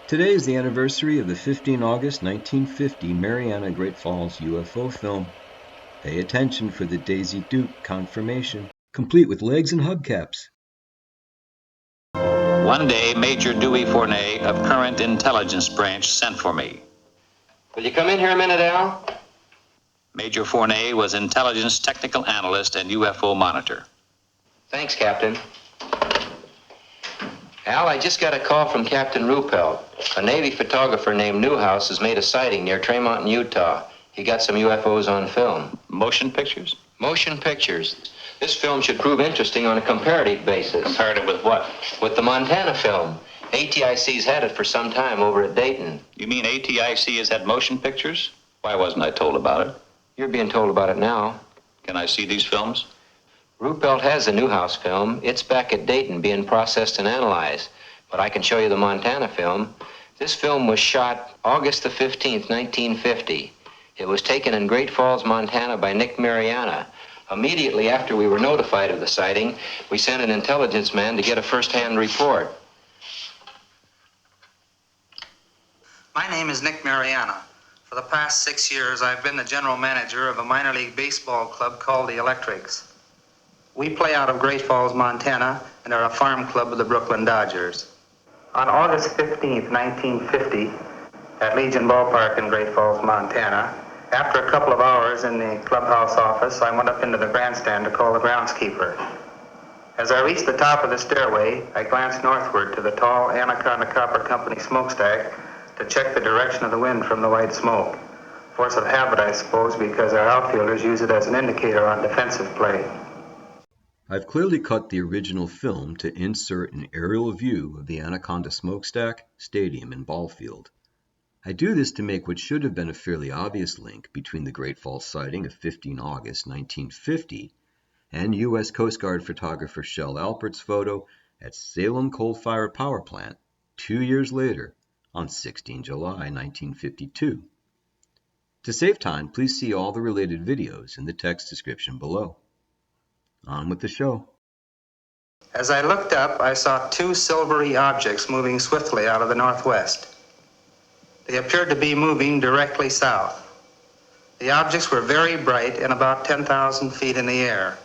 Today is the anniversary of the 15 August 1950 Mariana Great Falls UFO film. Pay attention for the Daisy Duke confirmation, complete with legs and hubcaps. One day, Major Dewey Fournet of Current Intelligence Branch sent for me. Will you come in here a minute, Al? Major Fournet was Intelligence Technical Analyst and UFO Monitor. Thanks, Captain. Al, I just got a call from Captain Ruppelt. A Navy photographer named Newhouse has made a sighting near Tremonton, Utah. He got some UFOs on film. Motion pictures? Motion pictures. This film should prove interesting on a comparative basis. Comparative with what? With the Montana film. ATIC's had it for some time over at Dayton. You mean ATIC has had motion pictures? Why wasn't I told about it? You're being told about it now. Can I see these films? Ruppelt has a Newhouse film. It's back at Dayton being processed and analyzed. But I can show you the Montana film. This film was shot August the 15th, 1950. It was taken in Great Falls, Montana by Mariana. Immediately after we were notified of the sighting, we sent an intelligence man to get a first-hand report. My name is Mariana. For the past 6 years, I've been the general manager of a minor league baseball club called the Electrics. We play out of Great Falls, Montana, and are a farm club of the Brooklyn Dodgers. On August 15th, 1950, at Legion Ballpark in Great Falls, Montana, after a couple of hours in the clubhouse office, I went up into the grandstand to call the groundskeeper. As I reached the top of the stairway, I glanced northward to the tall Anaconda Copper Company smokestack to check the direction of the wind from the white smoke. Force of habit, I suppose, because our outfielders use it as an indicator on defensive play. I've clearly cut the original film to insert an aerial view of the Anaconda smokestack, stadium, and ball field. I do this to make what should have been a fairly obvious link between the Great Falls sighting of 15 August 1950 and U.S. Coast Guard photographer Shel Alpert's photo at Salem coal-fired power plant 2 years later on 16 July 1952. To save time, please see all the related videos in the text description below. On with the show. As I looked up, I saw two silvery objects moving swiftly out of the northwest. They appeared to be moving directly south. The objects were very bright and about 10,000 feet in the air.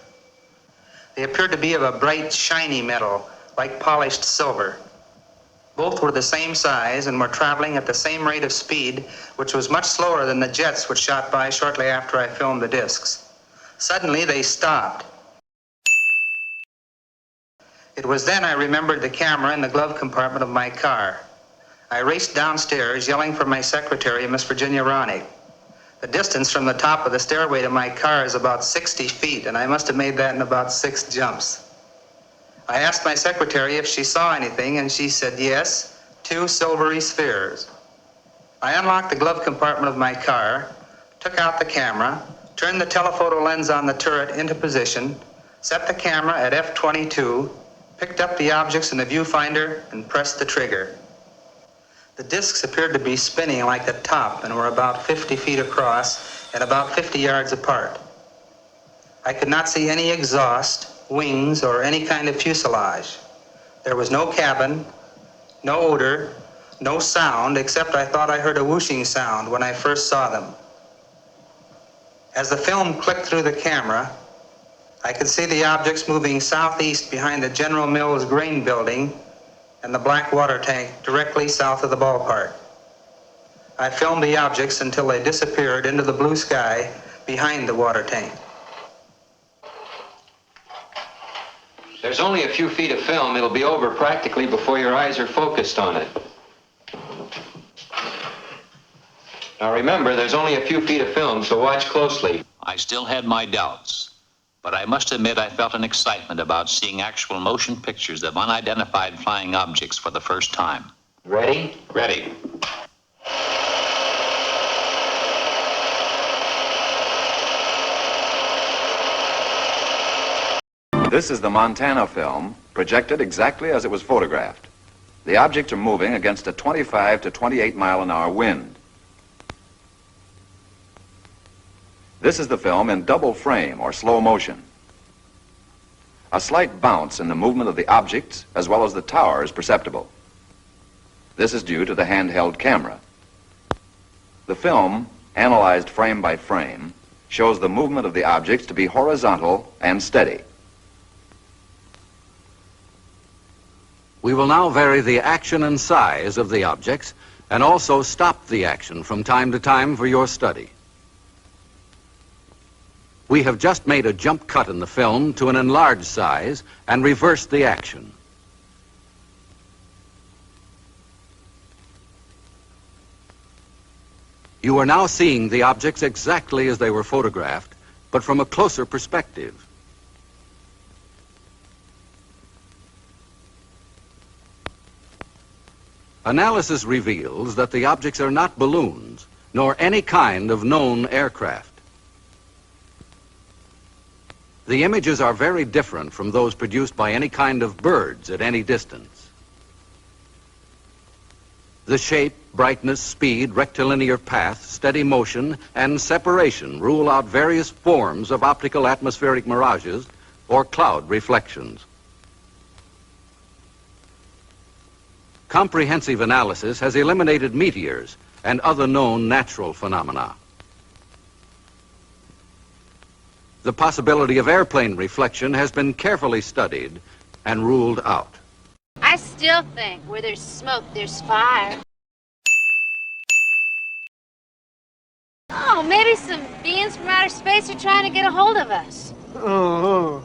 They appeared to be of a bright, shiny metal, like polished silver. Both were the same size and were traveling at the same rate of speed, which was much slower than the jets which shot by shortly after I filmed the discs. Suddenly, they stopped. It was then I remembered the camera in the glove compartment of my car. I raced downstairs, yelling for my secretary, Miss Virginia Ronick. The distance from the top of the stairway to my car is about 60 feet, and I must have made that in about 6 jumps. I asked my secretary if she saw anything, and she said yes, 2 silvery spheres. I unlocked the glove compartment of my car, took out the camera, turned the telephoto lens on the turret into position, set the camera at f/22, picked up the objects in the viewfinder, and pressed the trigger. The discs appeared to be spinning like the top and were about 50 feet across and about 50 yards apart. I could not see any exhaust, wings, or any kind of fuselage. There was no cabin, no odor, no sound, except I thought I heard a whooshing sound when I first saw them. As the film clicked through the camera, I could see the objects moving southeast behind the General Mills grain building and the black water tank directly south of the ballpark. I filmed the objects until they disappeared into the blue sky behind the water tank. There's only a few feet of film. It'll be over practically before your eyes are focused on it. Now remember, there's only a few feet of film, so watch closely. I still had my doubts, but I must admit I felt an excitement about seeing actual motion pictures of unidentified flying objects for the first time. Ready? Ready. This is the Montana film, projected exactly as it was photographed. The objects are moving against a 25 to 28 mile an hour wind. This is the film in double frame or slow motion. A slight bounce in the movement of the objects as well as the tower is perceptible. This is due to the handheld camera. The film, analyzed frame by frame, shows the movement of the objects to be horizontal and steady. We will now vary the action and size of the objects and also stop the action from time to time for your study. We have just made a jump cut in the film to an enlarged size and reversed the action. You are now seeing the objects exactly as they were photographed, but from a closer perspective. Analysis reveals that the objects are not balloons, nor any kind of known aircraft. The images are very different from those produced by any kind of birds at any distance. The shape, brightness, speed, rectilinear path, steady motion, and separation rule out various forms of optical atmospheric mirages or cloud reflections. Comprehensive analysis has eliminated meteors and other known natural phenomena. The possibility of airplane reflection has been carefully studied and ruled out. I still think where there's smoke, there's fire. Oh, maybe some beings from outer space are trying to get a hold of us. Oh,